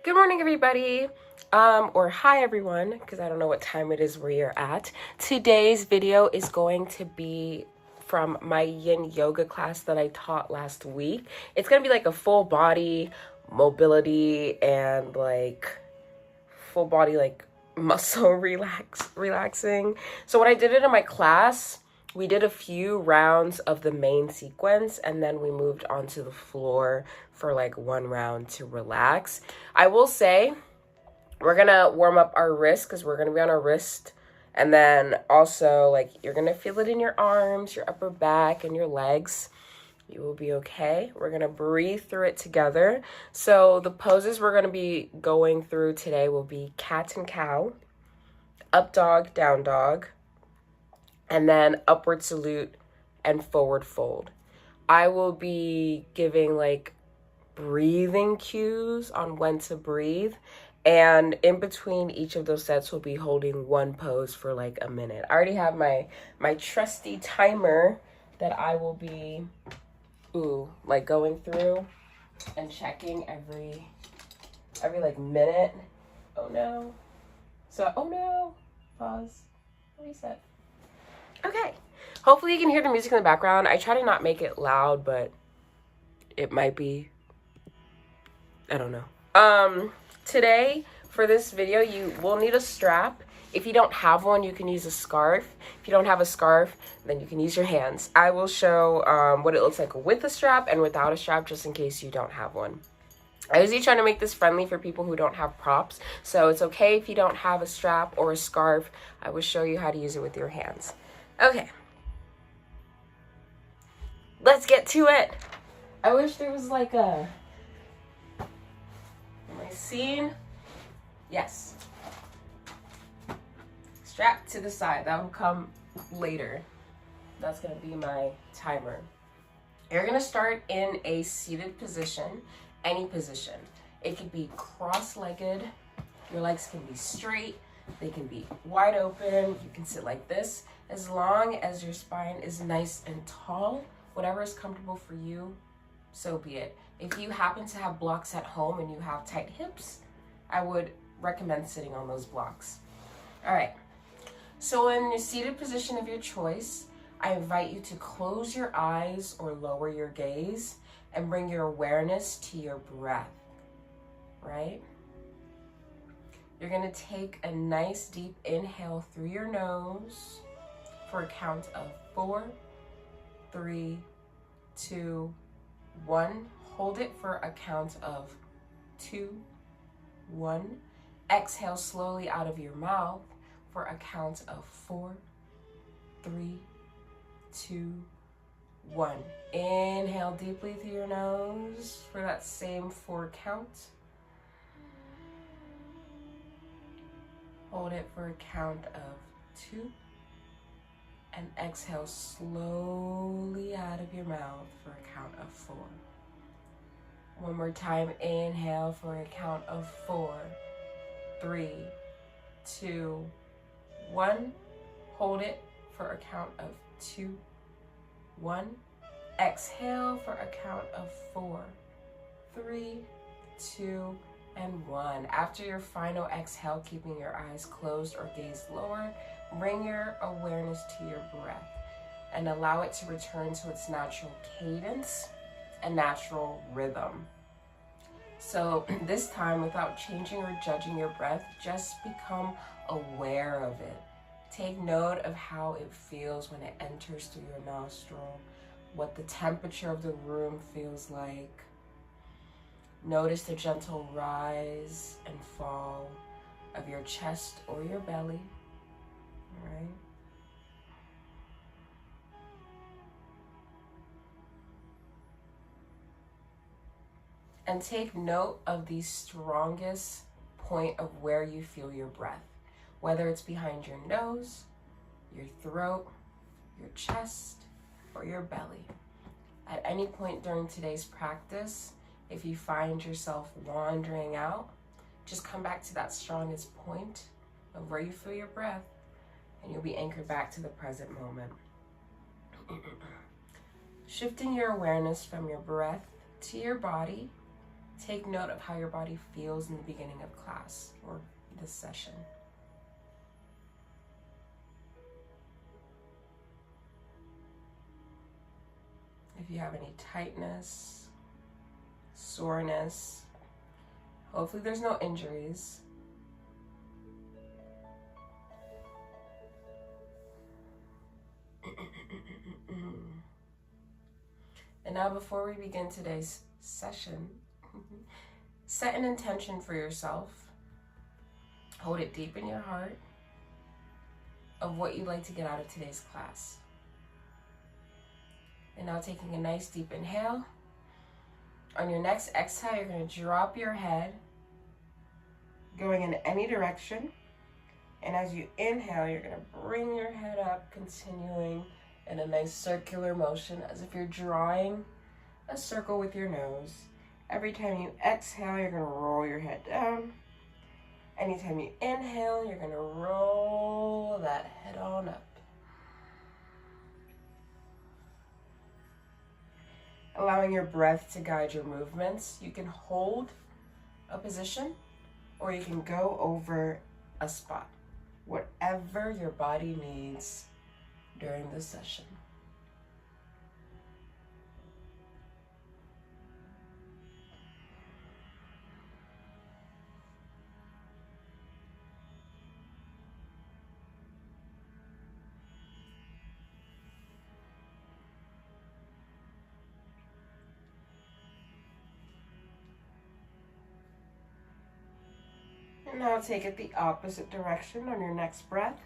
Good morning, everybody, or hi, everyone, because I don't know what time it is where you're at. Today's video is going to be from my yin yoga class that I taught last week. It's going to be like a full body mobility and like full body like muscle relaxing. So when I did it in my class, we did a few rounds of the main sequence and then we moved onto the floor for like one round to relax. I will say we're gonna warm up our wrist because we're gonna be on our wrist, and then also like you're gonna feel it in your arms, your upper back, and your legs. You will be okay. We're gonna breathe through it together. So the poses we're gonna be going through today will be cat and cow, up dog, down dog, and then upward salute and forward fold. I will be giving like breathing cues on when to breathe, and in between each of those sets we'll be holding one pose for like a minute. I already have my trusty timer that I will be like going through and checking every like minute. Oh no. Pause. Reset. Okay. Hopefully you can hear the music in the background. I try to not make it loud, but it might be. I don't know. Today for this video, you will need a strap. If you don't have one, you can use a scarf. If you don't have a scarf, then you can use your hands. I will show what it looks like with a strap and without a strap, just in case you don't have one. I usually try to make this friendly for people who don't have props, so it's okay if you don't have a strap or a scarf. I will show you how to use it with your hands. Okay. Let's get to it. I wish there was like a... Am I seen? Yes. Strap to the side. That will come later. That's going to be my timer. You're going to start in a seated position, any position. It could be cross-legged. Your legs can be straight. They can be wide open. You can sit like this. As long as your spine is nice and tall, whatever is comfortable for you, so be it. If you happen to have blocks at home and you have tight hips, I would recommend sitting on those blocks. All right. So in your seated position of your choice, I invite you to close your eyes or lower your gaze and bring your awareness to your breath, right? You're gonna take a nice deep inhale through your nose for a count of 4, 3, 2, 1. Hold it for a count of 2, 1. Exhale slowly out of your mouth for a count of 4, 3, 2, 1. Inhale deeply through your nose for that same 4 count. Hold it for a count of 2. And exhale slowly out of your mouth for a count of 4. One more time, inhale for a count of 4, 3, 2, 1. Hold it for a count of 2, 1. Exhale for a count of 4, 3, 2, and 1. After your final exhale, keeping your eyes closed or gaze lower, bring your awareness to your breath and allow it to return to its natural cadence and natural rhythm. So this time, without changing or judging your breath, just become aware of it. Take note of how it feels when it enters through your nostril, what the temperature of the room feels like. Notice the gentle rise and fall of your chest or your belly, all right? And take note of the strongest point of where you feel your breath, whether it's behind your nose, your throat, your chest, or your belly. At any point during today's practice, if you find yourself wandering out, just come back to that strongest point of where you feel your breath, and you'll be anchored back to the present moment. Shifting your awareness from your breath to your body, take note of how your body feels in the beginning of class or this session. If you have any tightness, soreness, hopefully there's no injuries. And now before we begin today's session, set an intention for yourself. Hold it deep in your heart of what you'd like to get out of today's class. And now taking a nice deep inhale. On your next exhale, you're going to drop your head, going in any direction. And as you inhale, you're going to bring your head up, continuing in a nice circular motion, as if you're drawing a circle with your nose. Every time you exhale, you're going to roll your head down. Anytime you inhale, you're going to roll that head on up. Allowing your breath to guide your movements. You can hold a position or you can go over a spot. Whatever your body needs during this session. And now take it the opposite direction on your next breath.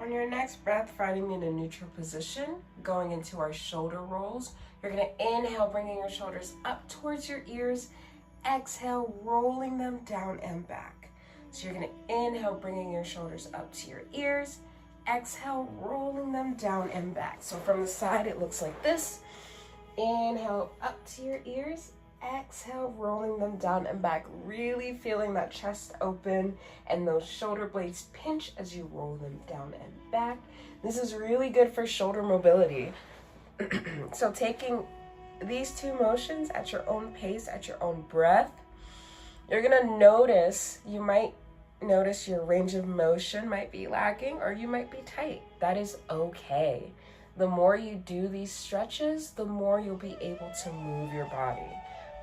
On your next breath, finding in a neutral position, going into our shoulder rolls. You're going to inhale, bringing your shoulders up towards your ears. Exhale, rolling them down and back. So you're going to inhale, bringing your shoulders up to your ears. Exhale, rolling them down and back. So from the side, it looks like this. Inhale, up to your ears. Exhale, rolling them down and back. Really feeling that chest open and those shoulder blades pinch as you roll them down and back. This is really good for shoulder mobility. So taking these two motions at your own pace, at your own breath, you're gonna notice, you might notice your range of motion might be lacking or you might be tight. That is okay. The more you do these stretches, the more you'll be able to move your body.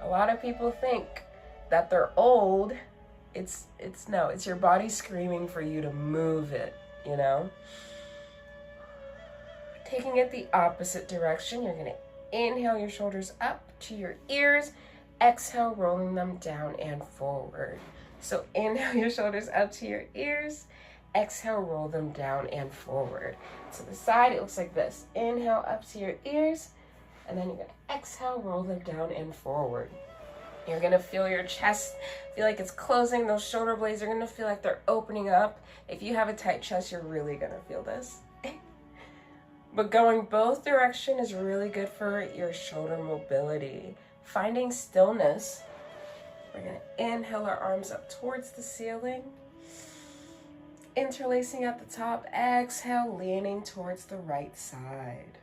A lot of people think that they're old. It's your body screaming for you to move it, you know? Taking it the opposite direction, you're gonna inhale your shoulders up to your ears, exhale, rolling them down and forward. So inhale your shoulders up to your ears, exhale, roll them down and forward. To the side, it looks like this. Inhale up to your ears, and then you're gonna exhale, roll them down and forward. You're gonna feel your chest, feel like it's closing. Those shoulder blades are gonna feel like they're opening up. If you have a tight chest, you're really gonna feel this. But going both direction is really good for your shoulder mobility. Finding stillness. We're gonna inhale our arms up towards the ceiling. Interlacing at the top, exhale, leaning towards the right side.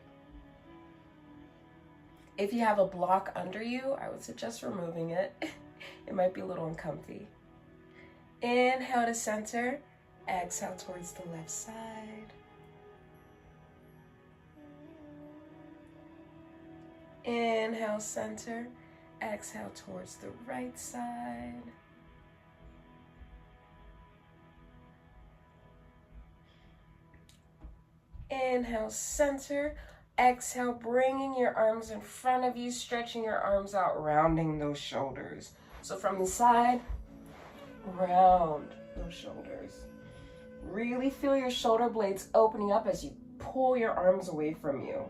If you have a block under you, I would suggest removing it. It might be a little uncomfy. Inhale to center, exhale towards the left side. Inhale, center, exhale towards the right side. Inhale, center. Exhale, bringing your arms in front of you, stretching your arms out, rounding those shoulders. So from the side, round those shoulders. Really feel your shoulder blades opening up as you pull your arms away from you.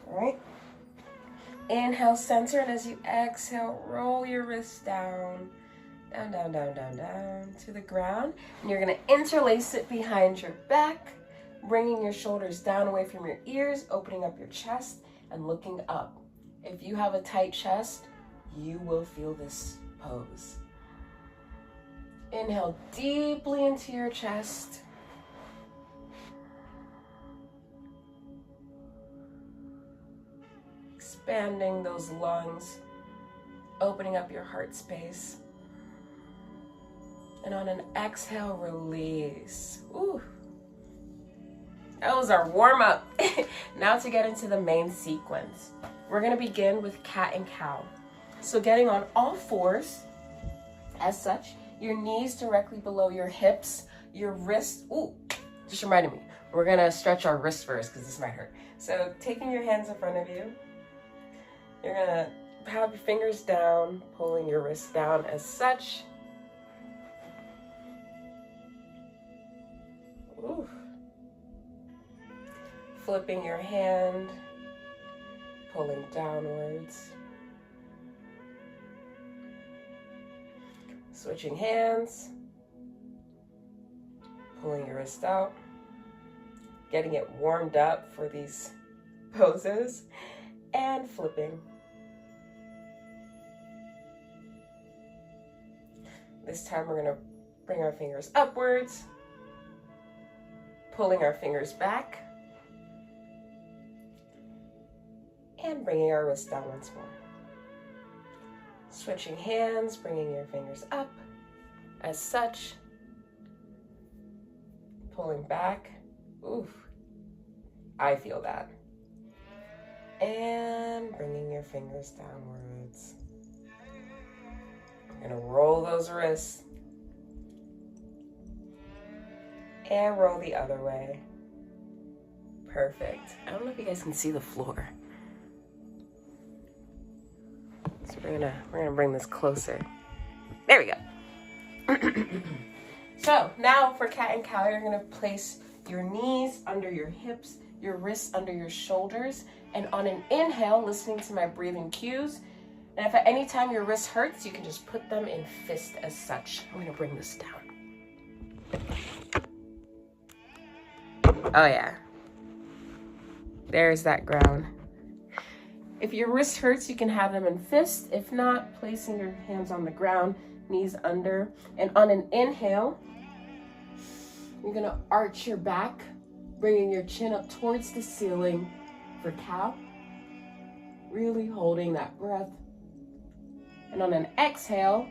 All right. Inhale, center, and as you exhale, roll your wrists down, down, down, down, down, down to the ground. And you're gonna interlace it behind your back. bringing your shoulders down away from your ears, opening up your chest and looking up. If you have a tight chest, you will feel this pose. Inhale deeply into your chest. Expanding those lungs, opening up your heart space. And on an exhale, release. Ooh. That was our warm up. Now to get into the main sequence. We're gonna begin with cat and cow. So getting on all fours, as such, your knees directly below your hips, your wrists, ooh, just reminded me. We're gonna stretch our wrists first because this might hurt. So taking your hands in front of you, you're gonna have your fingers down, pulling your wrists down as such. Ooh. Flipping your hand, pulling downwards. Switching hands, pulling your wrist out, getting it warmed up for these poses, and flipping. This time we're gonna bring our fingers upwards, pulling our fingers back, and bringing our wrist down once more. Switching hands, bringing your fingers up as such, pulling back. Oof, I feel that. And bringing your fingers downwards. You're gonna roll those wrists and roll the other way. Perfect. I don't know if you guys can see the floor. So we're gonna bring this closer. There we go. So now for cat and cow, you're gonna place your knees under your hips, your wrists under your shoulders, and on an inhale, listening to my breathing cues. And if at any time your wrist hurts, you can just put them in fist as such. I'm gonna bring this down. Oh yeah. There's that ground. If your wrist hurts, you can have them in fists. If not, placing your hands on the ground, knees under. And on an inhale, you're gonna arch your back, bringing your chin up towards the ceiling for cow. Really holding that breath. And on an exhale,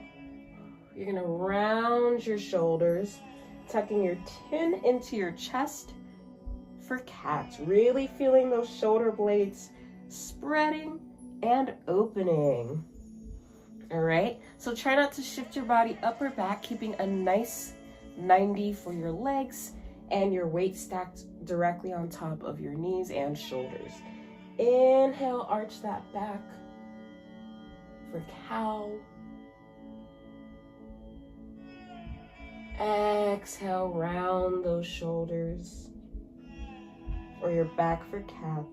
you're gonna round your shoulders, tucking your chin into your chest for cat. Really feeling those shoulder blades spreading and opening. All right, so try not to shift your body up or back, keeping a nice 90 for your legs and your weight stacked directly on top of your knees and shoulders. Inhale, arch that back for cow. Exhale, round those shoulders or your back for cat.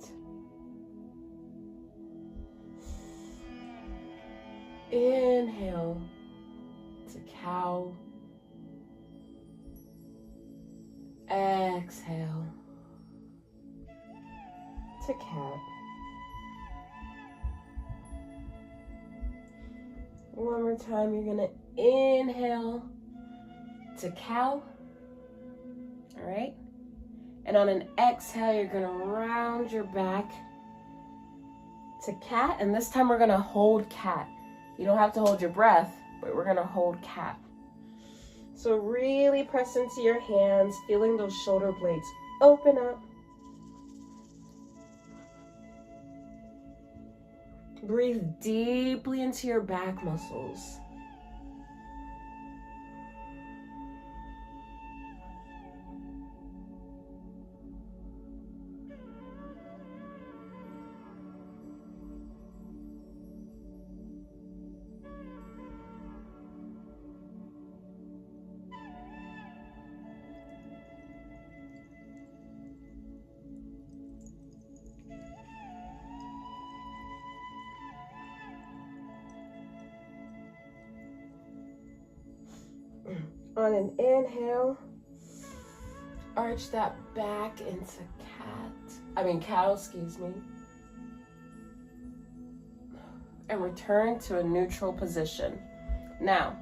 Inhale to cow. Exhale to cat. One more time, you're gonna inhale to cow. All right? And on an exhale, you're gonna round your back to cat. And this time we're gonna hold cat. You don't have to hold your breath, but we're gonna hold cat. So really press into your hands, feeling those shoulder blades open up. Breathe deeply into your back muscles. On an inhale, Arch that back into cow, excuse me. And return to a neutral position. Now,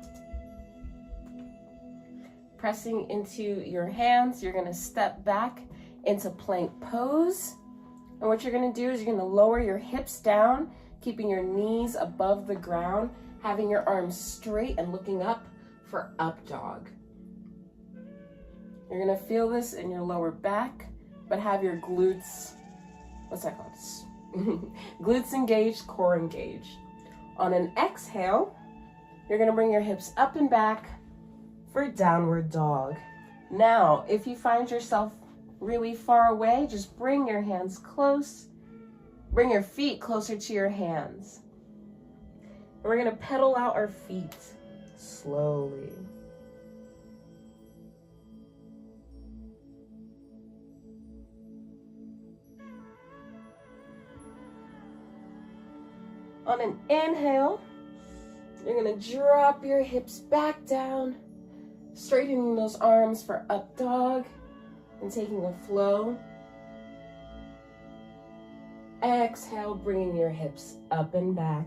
pressing into your hands, you're gonna step back into plank pose. And what you're gonna do is you're gonna lower your hips down, keeping your knees above the ground, having your arms straight and looking up for up dog. You're gonna feel this in your lower back, but have your glutes, what's that called? Glutes engaged, core engaged. On an exhale, you're gonna bring your hips up and back for downward dog. Now, if you find yourself really far away, just bring your hands close, bring your feet closer to your hands. And we're gonna pedal out our feet slowly. On an inhale, you're gonna drop your hips back down, straightening those arms for up dog and taking a flow. Exhale, bringing your hips up and back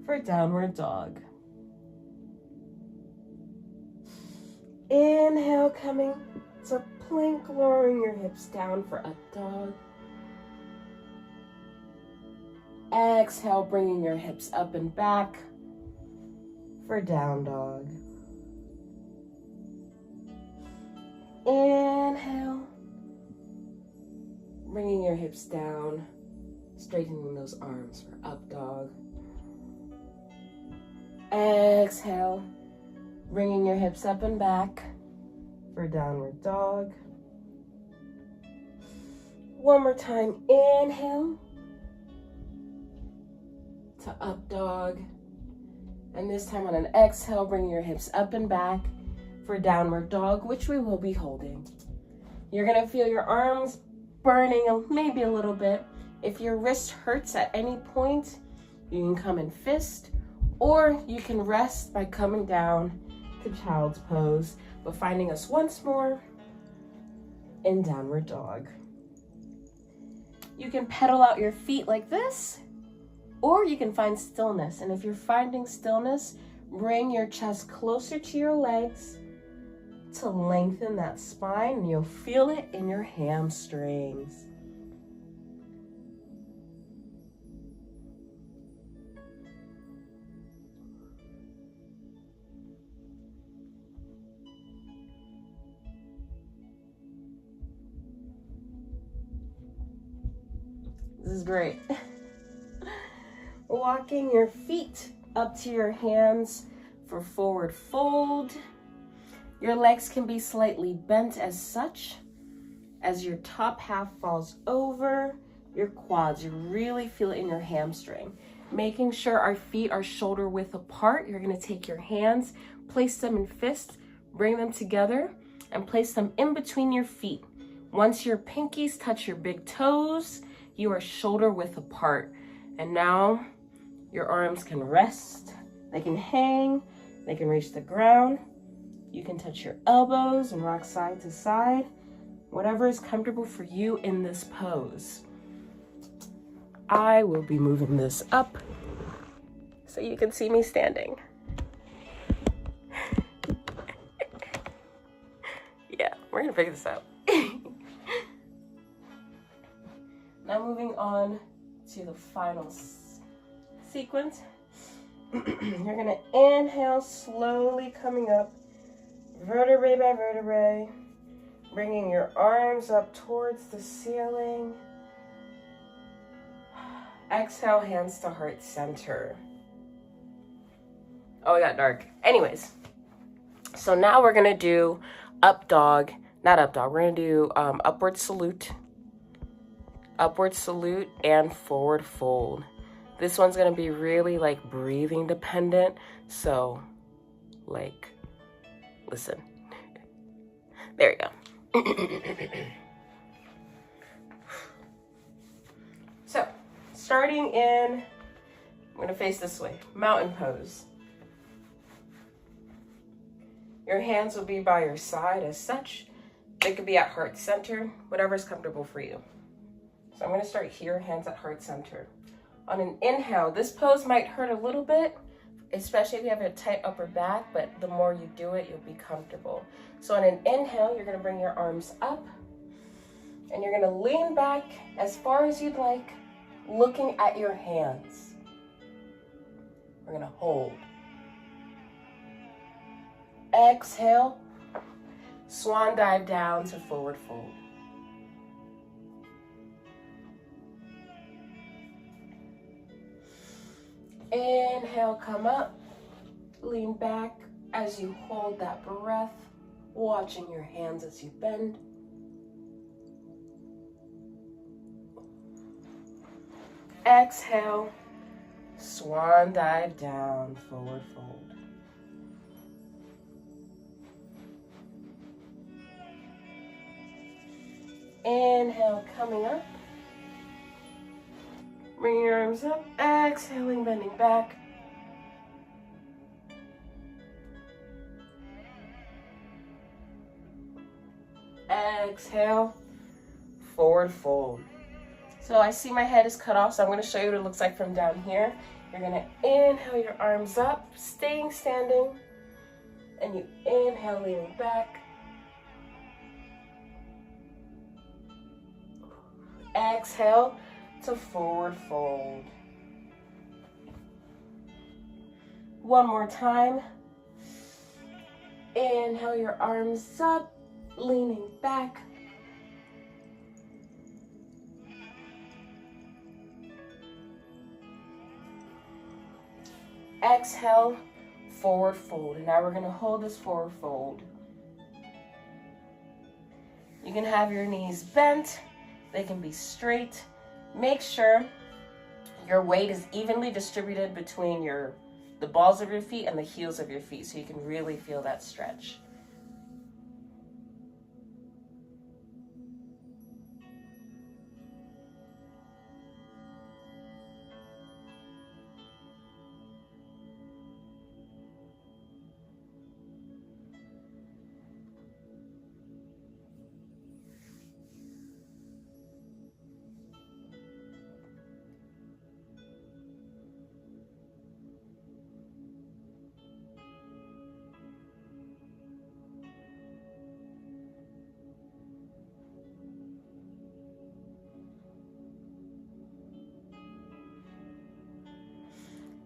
for downward dog. Inhale, coming to plank, lowering your hips down for up dog. Exhale, bringing your hips up and back for down dog. Inhale, bringing your hips down, straightening those arms for up dog. Exhale, bringing your hips up and back for downward dog. One more time, inhale to up dog. And this time on an exhale, bring your hips up and back for downward dog, which we will be holding. You're gonna feel your arms burning maybe a little bit. If your wrist hurts at any point, you can come in fist, or you can rest by coming down to child's pose, but finding us once more in downward dog. You can pedal out your feet like this, or you can find stillness. And if you're finding stillness, bring your chest closer to your legs to lengthen that spine, and you'll feel it in your hamstrings. This is great. Walking your feet up to your hands for forward fold. Your legs can be slightly bent as such. As your top half falls over your quads, you really feel it in your hamstring. Making sure our feet are shoulder width apart, you're gonna take your hands, place them in fists, bring them together, and place them in between your feet. Once your pinkies touch your big toes, you are shoulder width apart. And now your arms can rest, they can hang, they can reach the ground. You can touch your elbows and rock side to side, whatever is comfortable for you in this pose. I will be moving this up so you can see me standing. Yeah, we're gonna figure this out. Now moving on to the final sequence. You're gonna inhale, slowly coming up, vertebrae by vertebrae, bringing your arms up towards the ceiling. Exhale, hands to heart center. Oh, it got dark. Anyways, so now we're gonna do up dog, not up dog, we're gonna do upward salute, and forward fold. This one's gonna be really like breathing dependent, so like, listen. There you go. So, starting in, I'm gonna face this way, mountain pose. Your hands will be by your side as such, They could be at heart center, whatever's comfortable for you. So I'm going to start here, hands at heart center. On an inhale, this pose might hurt a little bit, especially if you have a tight upper back, but the more you do it, you'll be comfortable. So on an inhale, you're going to bring your arms up, and you're going to lean back as far as you'd like, looking at your hands. We're going to hold. Exhale, swan dive down to forward fold. Inhale, come up, lean back as you hold that breath, watching your hands as you bend. Exhale, swan dive down, forward fold. Inhale, coming up. Bring your arms up, exhaling, bending back. Exhale, forward fold. So I see my head is cut off, so I'm going to show you what it looks like from down here. You're going to inhale your arms up, staying standing, and you inhale, leaning back. Exhale to forward fold. One more time. Inhale your arms up, leaning back. Exhale, forward fold. And now we're going to hold this forward fold. You can have your knees bent. They can be straight. Make sure your weight is evenly distributed between the balls of your feet and the heels of your feet, so you can really feel that stretch.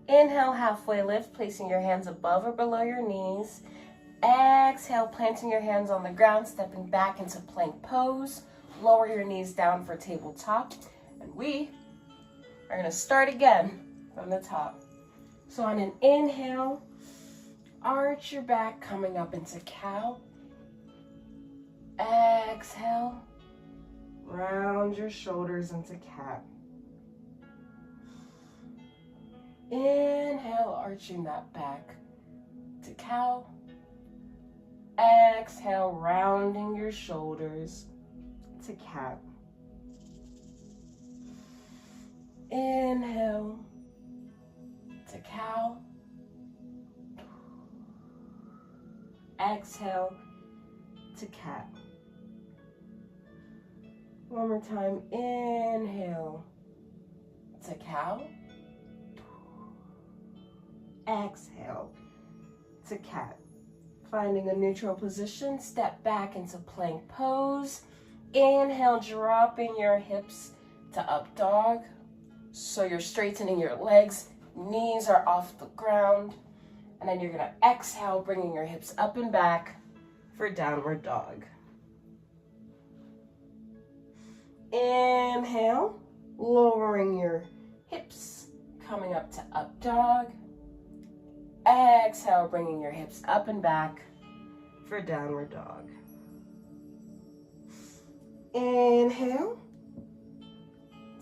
Inhale, halfway lift, placing your hands above or below your knees. Exhale, planting your hands on the ground, stepping back into plank pose. Lower your knees down for tabletop. And we are going to start again from the top. So on an inhale, arch your back, coming up into cow. Exhale, round your shoulders into cat. Inhale, arching that back to cow. Exhale, rounding your shoulders to cat. Inhale to cow. Exhale to cat. One more time. Inhale to cow. Exhale to cat. Finding a neutral position, step back into plank pose. Inhale, dropping your hips to up dog. So you're straightening your legs, knees are off the ground. And then you're gonna exhale, bringing your hips up and back for downward dog. Inhale, lowering your hips, coming up to up dog. Exhale, bringing your hips up and back for downward dog. Inhale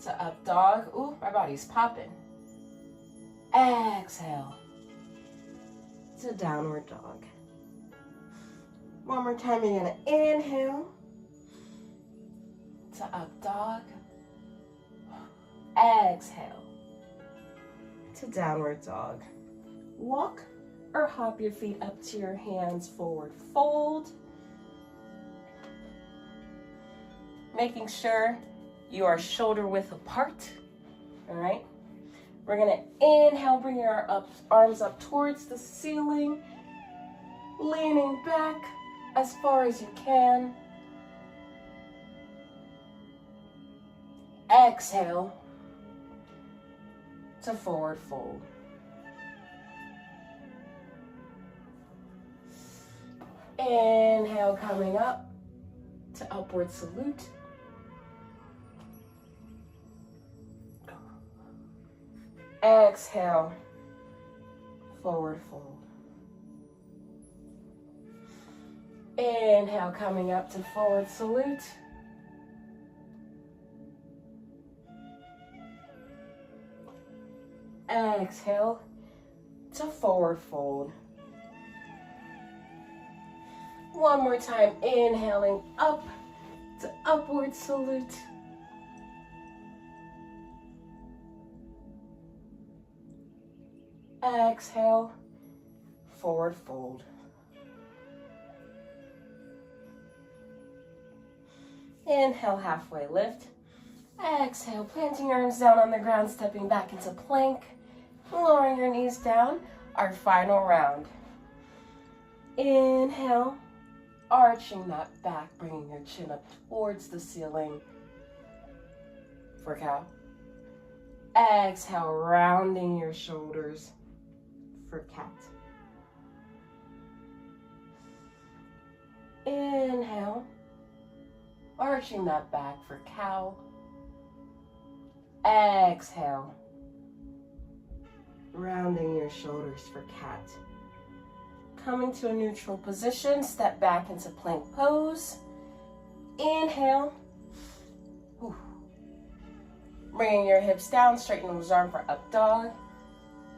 to up dog. Ooh, my body's popping. Exhale to downward dog. One more time, you're gonna inhale to up dog. Exhale to downward dog. Walk or hop your feet up to your hands, forward fold. making sure you are shoulder width apart. All right. We're gonna inhale, bring your arms up towards the ceiling, leaning back as far as you can. Exhale to forward fold. Inhale, coming up to upward salute. Exhale, forward fold. Inhale, coming up to forward salute. Exhale to forward fold. One more time, inhaling up to upward salute. Exhale, forward fold. Inhale, halfway lift. Exhale, planting your arms down on the ground, stepping back into plank, lowering your knees down, our final round. Inhale, arching that back, bringing your chin up towards the ceiling for cow. Exhale, rounding your shoulders for cat. Inhale, arching that back for cow. Exhale, rounding your shoulders for cat. Coming to a neutral position, step back into plank pose. Inhale. Bringing your hips down, straighten those arms for up dog.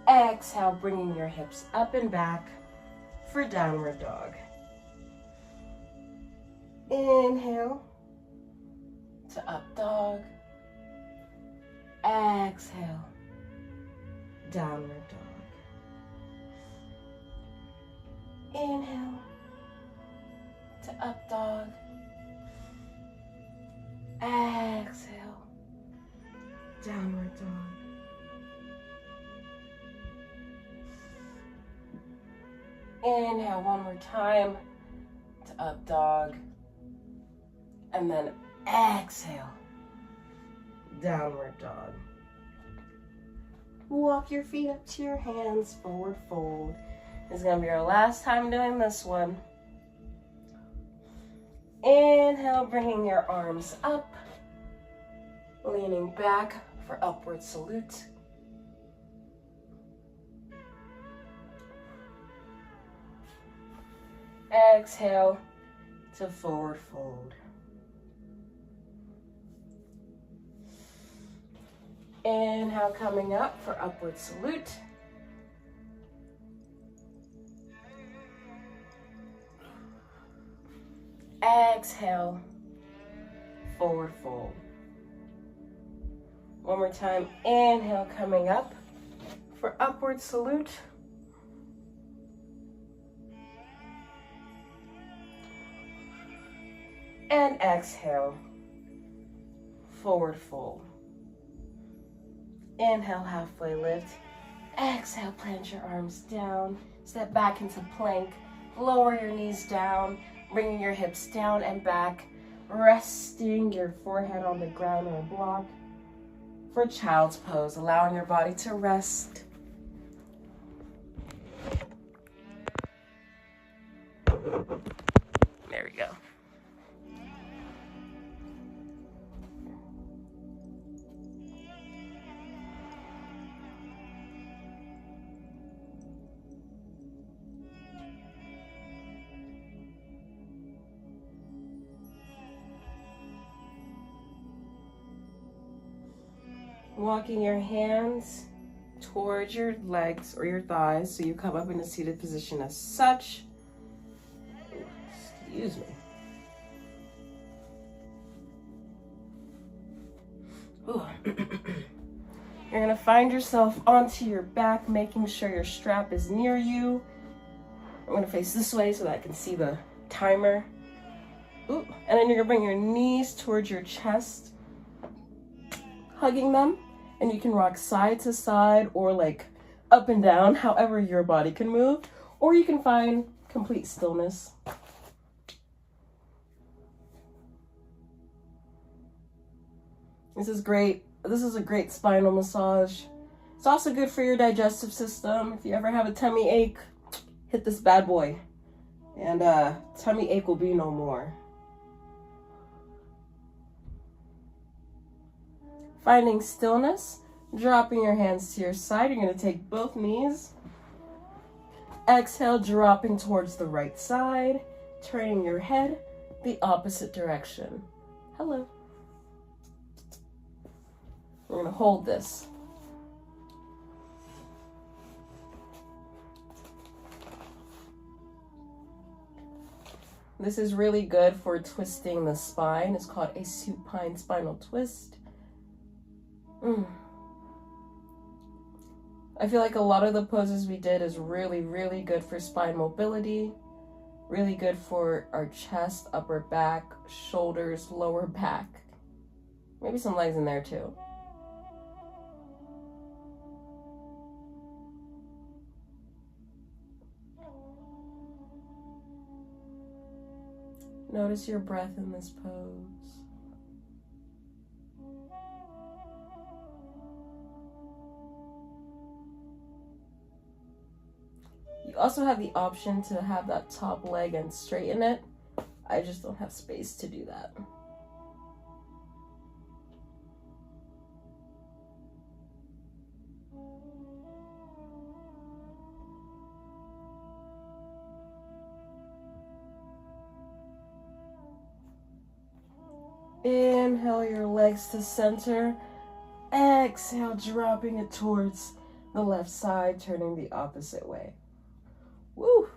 Exhale, bringing your hips up and back for downward dog. Inhale to up dog. Exhale, downward dog. Inhale to up dog. Exhale, downward dog. Inhale one more time to up dog. And then exhale, downward dog. Walk your feet up to your hands, forward fold. This is gonna be our last time doing this one. Inhale, bringing your arms up, leaning back for upward salute. Exhale to forward fold. Inhale, coming up for upward salute. Exhale, forward fold. One more time, inhale, coming up for upward salute. And exhale, forward fold. Inhale, halfway lift. Exhale, plant your arms down. Step back into plank. Lower your knees down, bringing your hips down and back, resting your forehead on the ground or a block for child's pose, allowing your body to rest. There we go. Walking your hands towards your legs or your thighs so you come up in a seated position as such. Excuse me. You're gonna find yourself onto your back, making sure your strap is near you. I'm gonna face this way so that I can see the timer. Ooh. And then you're gonna bring your knees towards your chest, hugging them. And you can rock side to side or like up and down, however your body can move. Or you can find complete stillness. This is great. This is a great spinal massage. It's also good for your digestive system. If you ever have a tummy ache, hit this bad boy. And tummy ache will be no more. Finding stillness, dropping your hands to your side. You're going to take both knees. Exhale, dropping towards the right side, turning your head the opposite direction. Hello. We're going to hold this. This is really good for twisting the spine. It's called a supine spinal twist. I feel like a lot of the poses we did is really, really good for spine mobility. Really good for our chest, upper back, shoulders, lower back. Maybe some legs in there too. Notice your breath in this pose. You also have the option to have that top leg and straighten it. I just don't have space to do that. Inhale your legs to center. Exhale, dropping it towards the left side, turning the opposite way. Woo!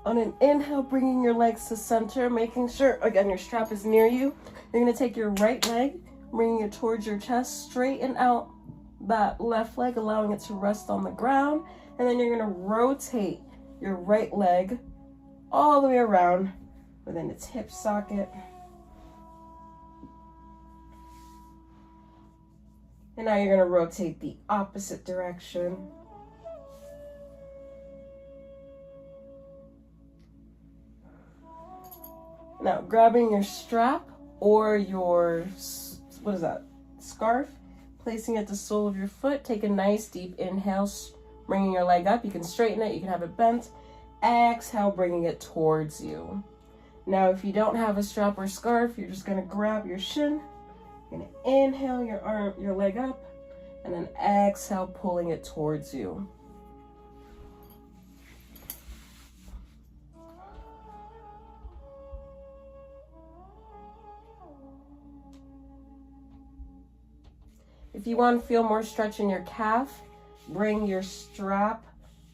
On an inhale, bringing your legs to center, making sure, again, your strap is near you. You're going to take your right leg, bringing it towards your chest, straighten out that left leg, allowing it to rest on the ground. And then you're going to rotate your right leg all the way around within its hip socket. And now you're going to rotate the opposite direction. Now, grabbing your strap or your, what is that, scarf, placing it at the sole of your foot. Take a nice deep inhale, bringing your leg up. You can straighten it, you can have it bent. Exhale, bringing it towards you. Now, if you don't have a strap or scarf, you're just gonna grab your shin. You're gonna inhale your leg up, and then exhale, pulling it towards you. If you want to feel more stretch in your calf, bring your strap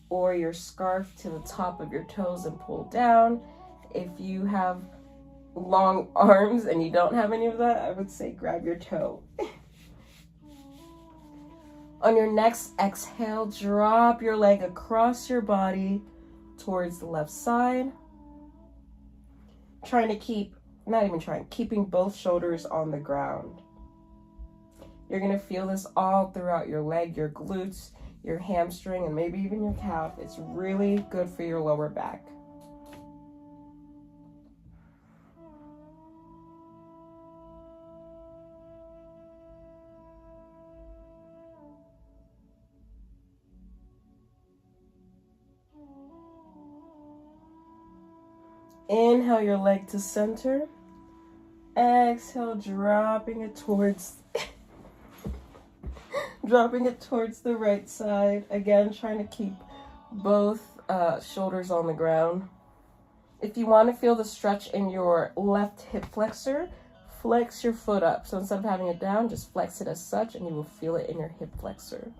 or your scarf to the top of your toes and pull down. If you have long arms and you don't have any of that, I would say grab your toe. On your next exhale, drop your leg across your body towards the left side. Keeping both shoulders on the ground. You're going to feel this all throughout your leg, your glutes, your hamstring, and maybe even your calf. It's really good for your lower back. Inhale your leg to center. Exhale, dropping it towards the right side. Again, trying to keep both shoulders on the ground. If you want to feel the stretch in your left hip flexor, flex your foot up. So instead of having it down, just flex it as such, and you will feel it in your hip flexor.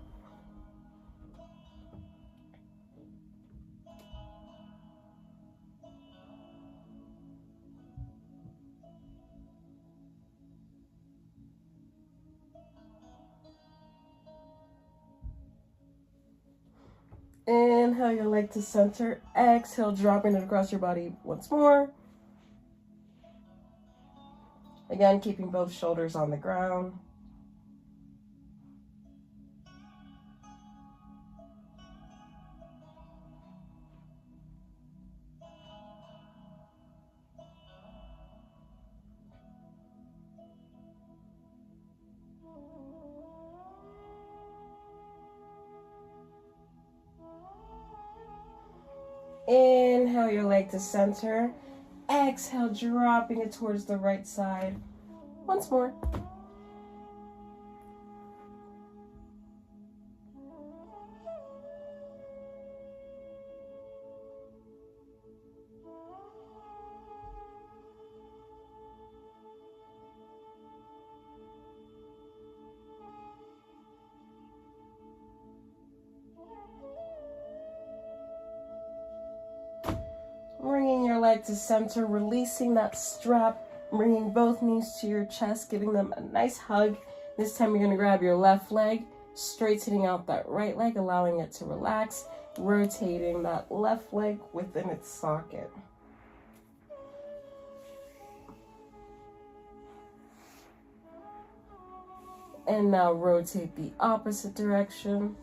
Inhale your leg to center. Exhale, dropping it across your body once more. Again, keeping both shoulders on the ground. Inhale your leg to center. Exhale, dropping it towards the right side. Once more. Bringing your leg to center, releasing that strap, bringing both knees to your chest, giving them a nice hug. This time you're going to grab your left leg, straightening out that right leg, allowing it to relax, rotating that left leg within its socket. And now rotate the opposite direction.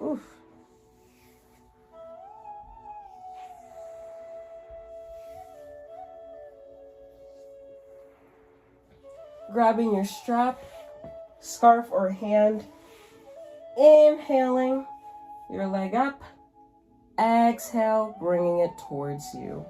Oof. Grabbing your strap, scarf, or hand. Inhaling your leg up. Exhale, bringing it towards you.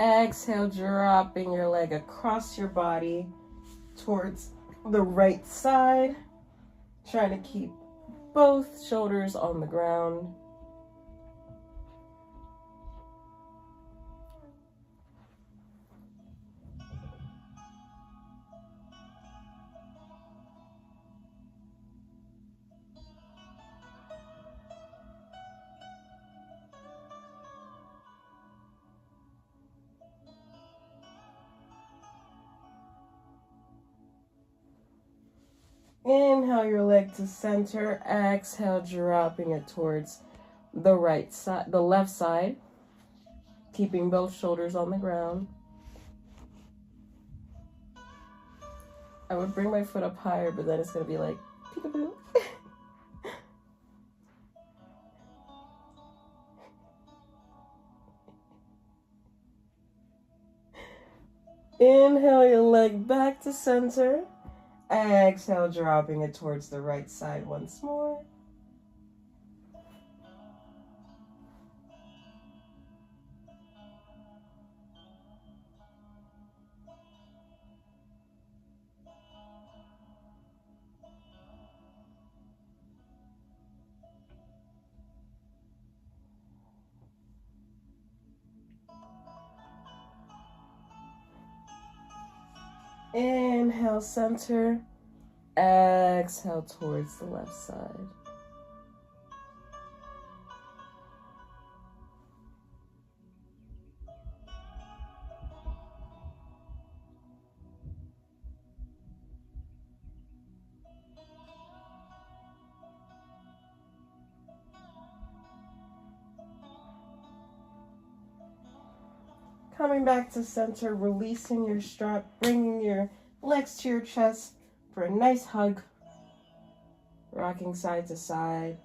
Exhale, dropping your leg across your body towards the right side. Trying to keep both shoulders on the ground. Inhale your leg to center. Exhale, dropping it towards the right side, the left side. Keeping both shoulders on the ground. I would bring my foot up higher, but then it's going to be like, peekaboo. Inhale your leg back to center. Exhale, dropping it towards the right side once more. Inhale, center. Exhale towards the left side. Coming back to center, releasing your strap, bringing your legs to your chest for a nice hug. Rocking side to side.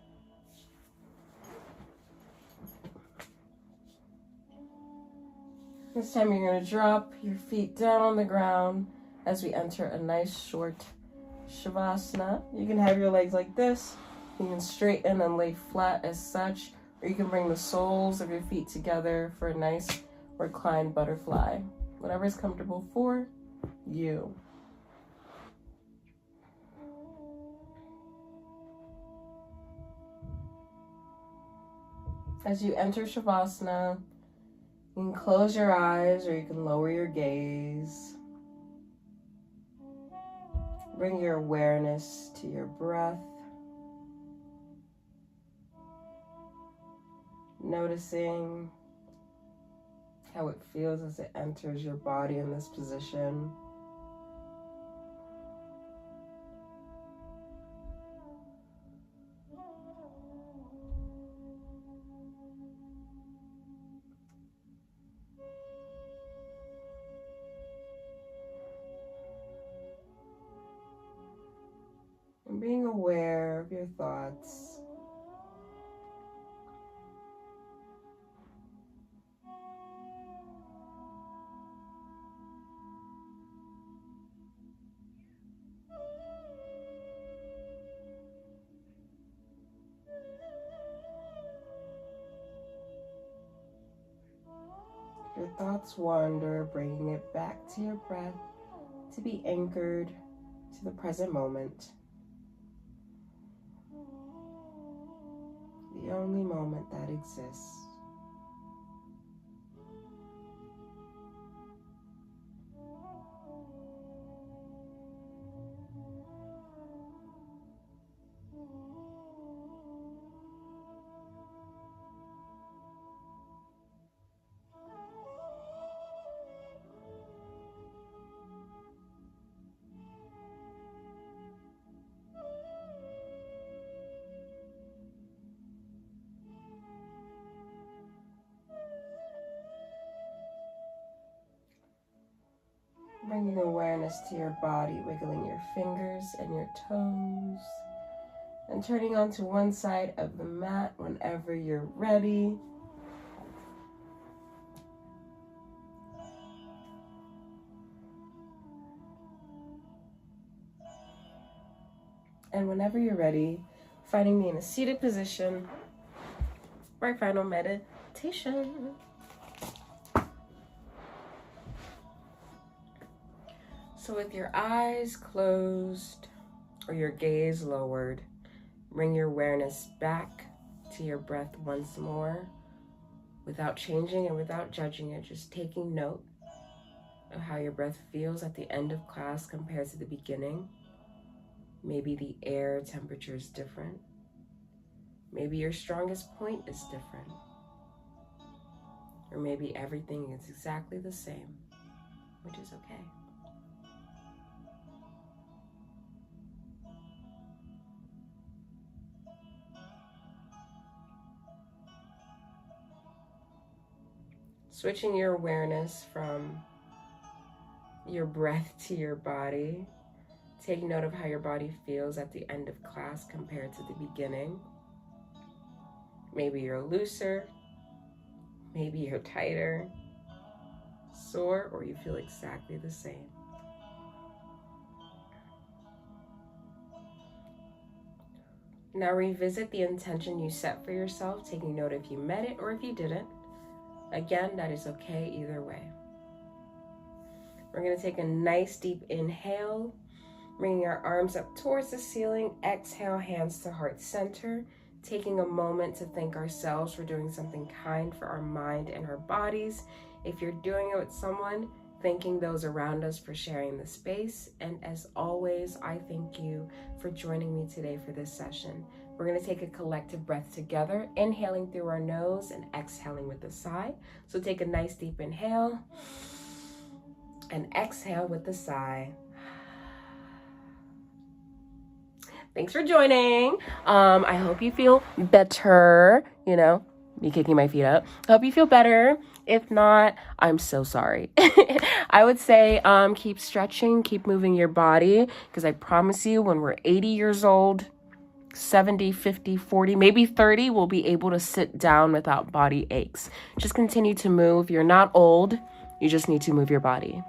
This time you're going to drop your feet down on the ground as we enter a nice short Shavasana. You can have your legs like this. You can straighten and lay flat as such, or you can bring the soles of your feet together for a nice reclined butterfly. Whatever is comfortable for you. As you enter Shavasana, you can close your eyes or you can lower your gaze. Bring your awareness to your breath. Noticing how it feels as it enters your body in this position. And being aware of your thoughts. Your thoughts wander, bringing it back to your breath to be anchored to the present moment. The only moment that exists. Bringing awareness to your body, wiggling your fingers and your toes, and turning onto one side of the mat whenever you're ready. And whenever you're ready, finding me in a seated position for our final meditation. So with your eyes closed or your gaze lowered, bring your awareness back to your breath once more without changing and without judging it, just taking note of how your breath feels at the end of class compared to the beginning. Maybe the air temperature is different. Maybe your strongest point is different. Or maybe everything is exactly the same, which is okay. Switching your awareness from your breath to your body. Take note of how your body feels at the end of class compared to the beginning. Maybe you're looser, maybe you're tighter, sore, or you feel exactly the same. Now revisit the intention you set for yourself, taking note if you met it or if you didn't. Again, that is okay either way. We're going to take a nice deep inhale, bringing our arms up towards the ceiling. Exhale, hands to heart center, taking a moment to thank ourselves for doing something kind for our mind and our bodies. If you're doing it with someone, thanking those around us for sharing the space. And as always, I thank you for joining me today for this session. We're going to take a collective breath together, inhaling through our nose and exhaling with a sigh. So take a nice deep inhale and exhale with a sigh. Thanks for joining. I hope you feel better, me kicking my feet up. I hope you feel better. If not, I'm so sorry. I would say keep stretching, keep moving your body, because I promise you when we're 80 years old, 70, 50, 40, maybe 30, we'll be able to sit down without body aches. Just continue to move. You're not old. You just need to move your body.